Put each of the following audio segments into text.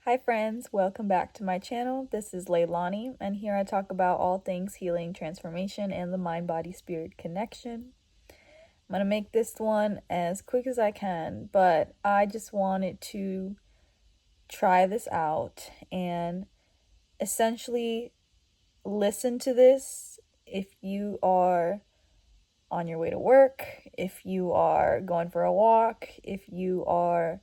Hi friends, welcome back to my channel. This is Leilani, and here I talk about all things healing, transformation, and the mind-body-spirit connection. I'm going to make this one as quick as I can, but I just wanted to try this out and essentially listen to this if you are on your way to work, if you are going for a walk, if you are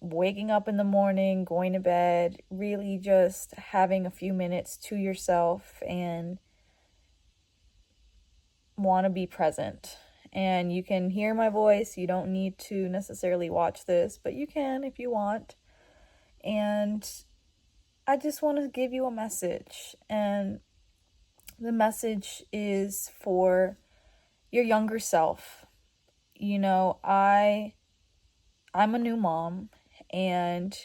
waking up in the morning, going to bed, really just having a few minutes to yourself and want to be present. And you can hear my voice. You don't need to necessarily watch this, but you can if you want. And I just want to give you a message. And the message is for your younger self. You know, I'm a new mom, and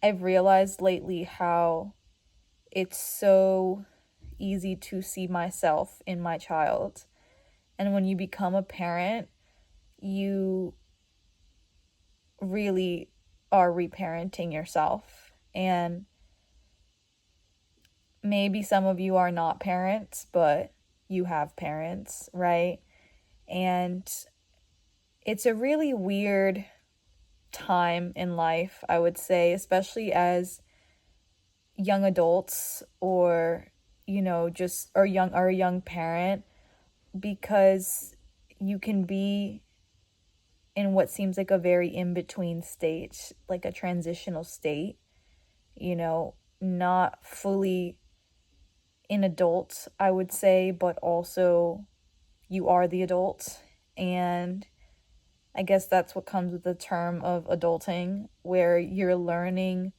I've realized lately how it's so easy to see myself in my child. And when you become a parent, you really are reparenting yourself. And maybe some of you are not parents, but you have parents, right? And it's a really weird time in life, I would say, especially as young adults or just or a young parent, because you can be in what seems like a very in-between state, like a transitional state, not fully in adult, I would say, but also you are the adult. And I guess that's what comes with the term of adulting, where you're learning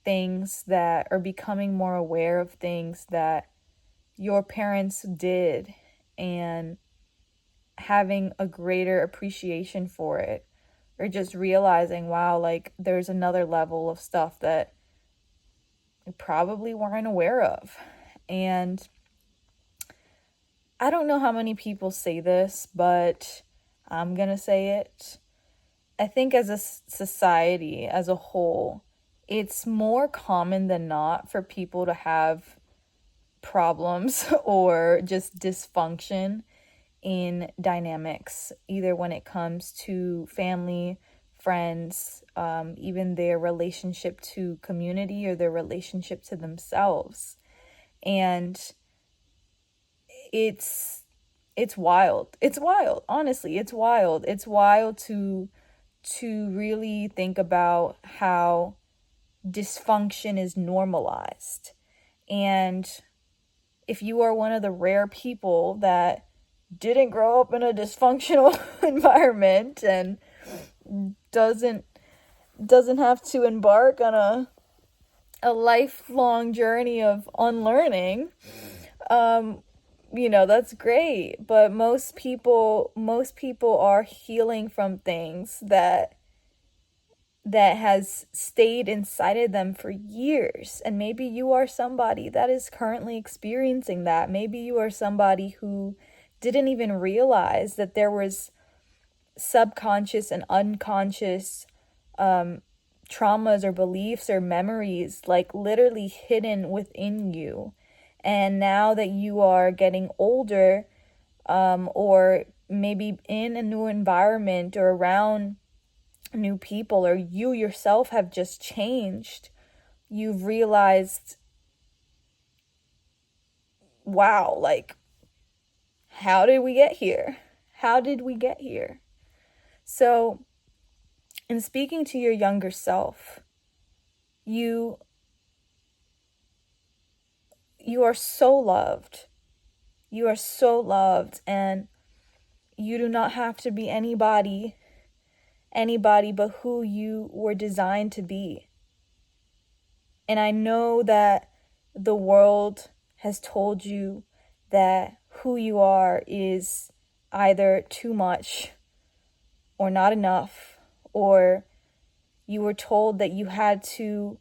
things that are becoming more aware of things that your parents did and having a greater appreciation for it, or just realizing, wow, like there's another level of stuff that we probably weren't aware of. And I don't know how many people say this, but I'm gonna say it. I think as a society as a whole, it's more common than not for people to have problems or just dysfunction in dynamics, either when it comes to family, friends, even their relationship to community or their relationship to themselves. And it's wild. It's wild. Honestly, it's wild. It's wild to really think about how dysfunction is normalized. And if you are one of the rare people that didn't grow up in a dysfunctional environment and doesn't have to embark on a lifelong journey of unlearning, that's great. But most people are healing from things that has stayed inside of them for years. And maybe you are somebody that is currently experiencing that. Maybe you are somebody who didn't even realize that there was subconscious and unconscious traumas or beliefs or memories like literally hidden within you. And now that you are getting older, or maybe in a new environment or around new people, or you yourself have just changed, you've realized, wow, like, how did we get here? How did we get here? So, in speaking to your younger self, you are so loved. You are so loved, and you do not have to be anybody but who you were designed to be. And I know that the world has told you that who you are is either too much or not enough, or you were told that you had to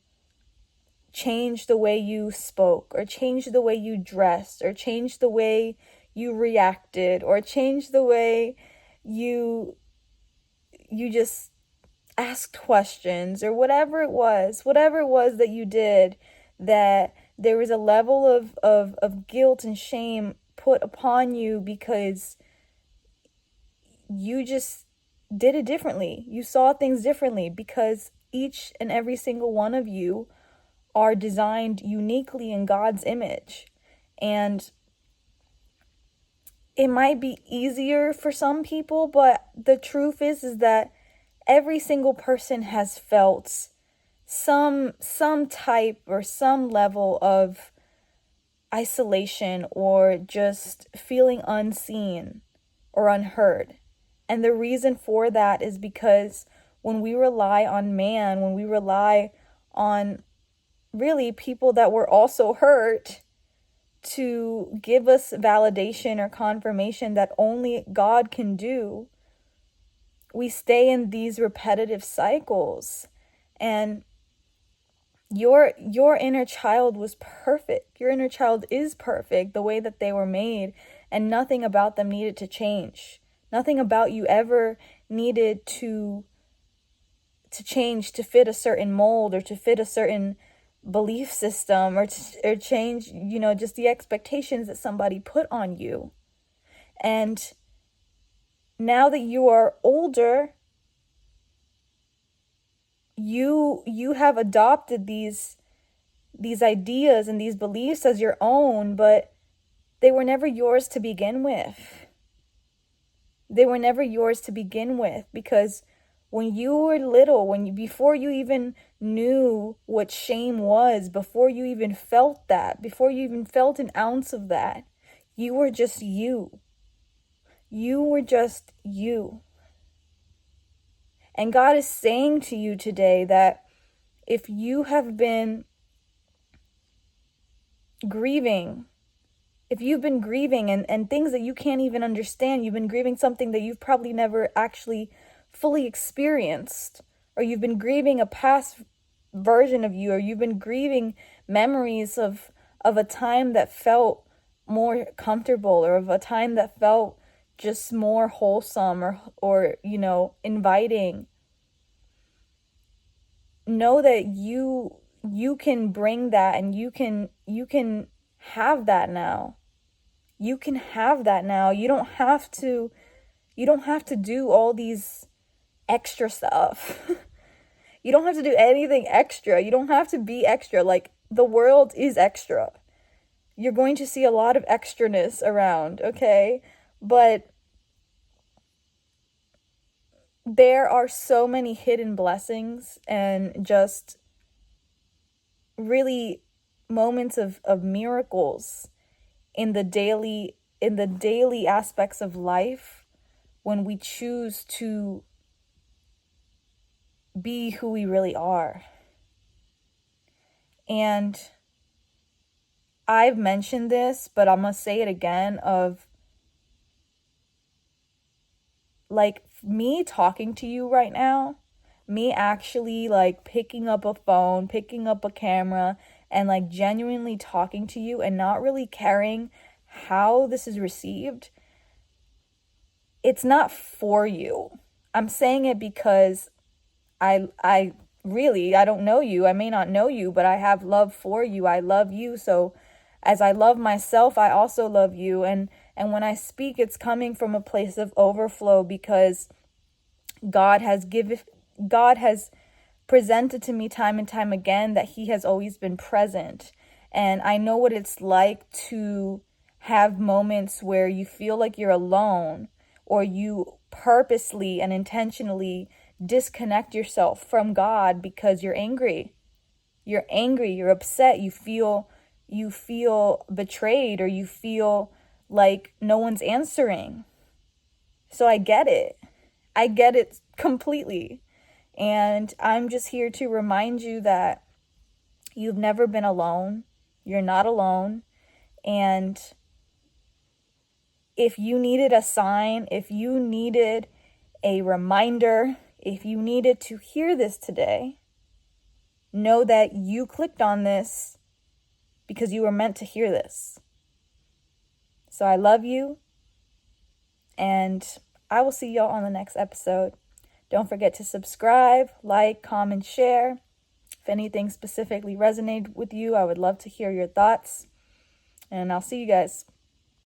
change the way you spoke, or change the way you dressed, or change the way you reacted, or change the way you just, asked questions, or whatever it was that you did, that there was a level of guilt and shame put upon you because you just did it differently. You saw things differently, because each and every single one of you are designed uniquely in God's image. And it might be easier for some people, but the truth is that every single person has felt some type or some level of isolation, or just feeling unseen or unheard. And the reason for that is because when we rely on man, when we rely on really people that were also hurt to give us validation or confirmation that only God can do, we stay in these repetitive cycles. And your inner child was perfect. Your inner child is perfect the way that they were made, and nothing about them needed to change. Nothing about you ever needed to change to fit a certain mold, or to fit a certain belief system, or change, just the expectations that somebody put on you. And now that you are older, you have adopted these ideas and these beliefs as your own, but they were never yours to begin with. They were never yours to begin with, because when you were little, before you even knew what shame was, before you even felt that, before you even felt an ounce of that, you were just you. You were just you. And God is saying to you today that if you have been grieving, if you've been grieving and things that you can't even understand, you've been grieving something that you've probably never actually fully experienced, or you've been grieving a past version of you, or you've been grieving memories of a time that felt more comfortable, or of a time that felt just more wholesome, or inviting. Know that you can bring that, and you can have that now. You can have that now. You don't have to do all these extra stuff. You don't have to do anything extra. You don't have to be extra. Like, the world is extra. You're going to see a lot of extraness around, okay? But there are so many hidden blessings, and just really moments of miracles in the daily aspects of life, when we choose to be who we really are. And I've mentioned this, but I'm gonna say it again, of like me talking to you right now, me actually like picking up a phone, picking up a camera, and like genuinely talking to you, and not really caring how this is received. It's not for you. I'm saying it because I don't know you. I may not know you, but I have love for you. I love you. So as I love myself, I also love you. And when I speak, it's coming from a place of overflow, because God has presented to me time and time again that He has always been present. And I know what it's like to have moments where you feel like you're alone, or you purposely and intentionally disconnect yourself from God because you're angry. You're angry, you're upset, you feel betrayed, or you feel like no one's answering. So I get it. I get it completely. And I'm just here to remind you that you've never been alone. You're not alone. And if you needed a sign, if you needed a reminder, if you needed to hear this today, know that you clicked on this because you were meant to hear this. So I love you, and I will see y'all on the next episode. Don't forget to subscribe, like, comment, share. If anything specifically resonated with you, I would love to hear your thoughts. And I'll see you guys.